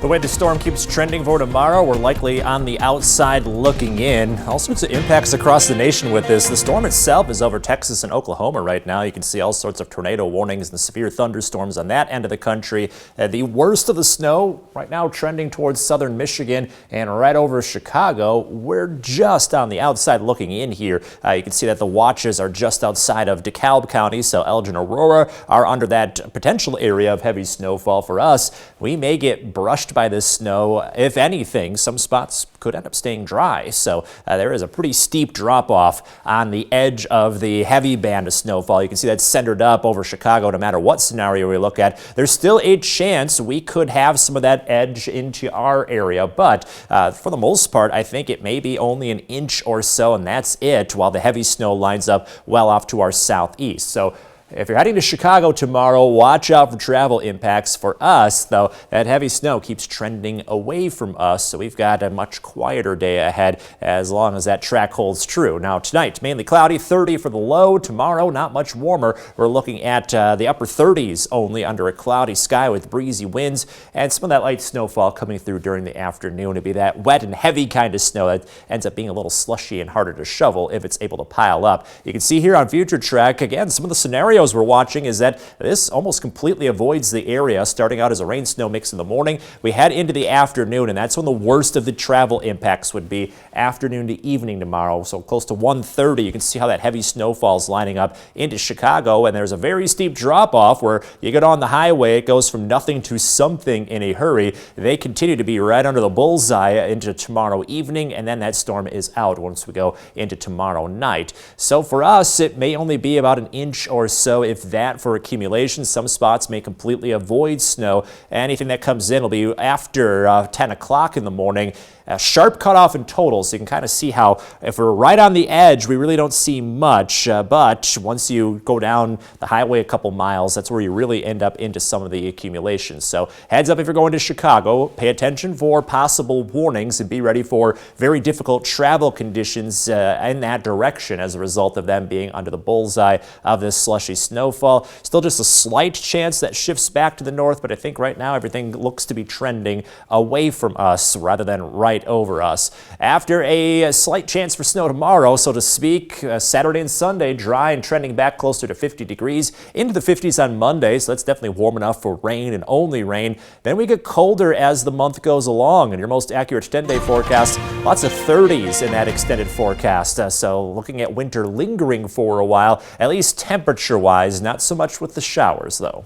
The way the storm keeps trending for tomorrow, we're likely on the outside looking in. All sorts of impacts across the nation with this. The storm itself is over Texas and Oklahoma right now. You can see all sorts of tornado warnings and severe thunderstorms on that end of the country. The worst of the snow right now trending towards southern Michigan and right over Chicago. We're just on the outside looking in here. You can see that the watches are just outside of DeKalb County, so Elgin, Aurora are under that potential area of heavy snowfall for us. We may get brushed by this snow. If anything, some spots could end up staying dry. So there is a pretty steep drop off on the edge of the heavy band of snowfall. You can see that's centered up over Chicago no matter what scenario we look at. There's still a chance we could have some of that edge into our area, but for the most part, I think it may be only an inch or so, and that's it, while the heavy snow lines up well off to our southeast. So if you're heading to Chicago tomorrow, watch out for travel impacts. For us, though, that heavy snow keeps trending away from us, so we've got a much quieter day ahead as long as that track holds true. Now, tonight, mainly cloudy, 30 for the low. Tomorrow, not much warmer. We're looking at the upper 30s only under a cloudy sky with breezy winds and some of that light snowfall coming through during the afternoon. It'd be that wet and heavy kind of snow that ends up being a little slushy and harder to shovel if it's able to pile up. You can see here on Future Track, again, some of the scenarios we're watching is that this almost completely avoids the area, starting out as a rain-snow mix in the morning. We head into the afternoon, and that's when the worst of the travel impacts would be afternoon to evening tomorrow. So close to 1:30, you can see how that heavy snowfall is lining up into Chicago, and there's a very steep drop-off where you get on the highway, it goes from nothing to something in a hurry. They continue to be right under the bullseye into tomorrow evening, and then that storm is out once we go into tomorrow night. So for us, it may only be about an inch or so, if that, for accumulation. Some spots may completely avoid snow. Anything that comes in will be after 10 o'clock in the morning. A sharp cutoff in total, so you can kind of see how if we're right on the edge, we really don't see much, but once you go down the highway a couple miles, that's where you really end up into some of the accumulation. So heads up if you're going to Chicago, pay attention for possible warnings and be ready for very difficult travel conditions in that direction as a result of them being under the bullseye of this slushy snowfall. Still just a slight chance that shifts back to the north, but I think right now everything looks to be trending away from us rather than right over us. After a slight chance for snow tomorrow, so to speak, Saturday and Sunday, dry and trending back closer to 50 degrees, into the 50s on Monday, so that's definitely warm enough for rain and only rain. Then we get colder as the month goes along, and your most accurate 10-day forecast, lots of 30s in that extended forecast. So looking at winter lingering for a while, at least temperature-wise, not so much with the showers, though.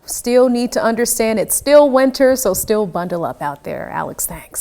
Still need to understand it's still winter, so still bundle up out there. Alex, thanks.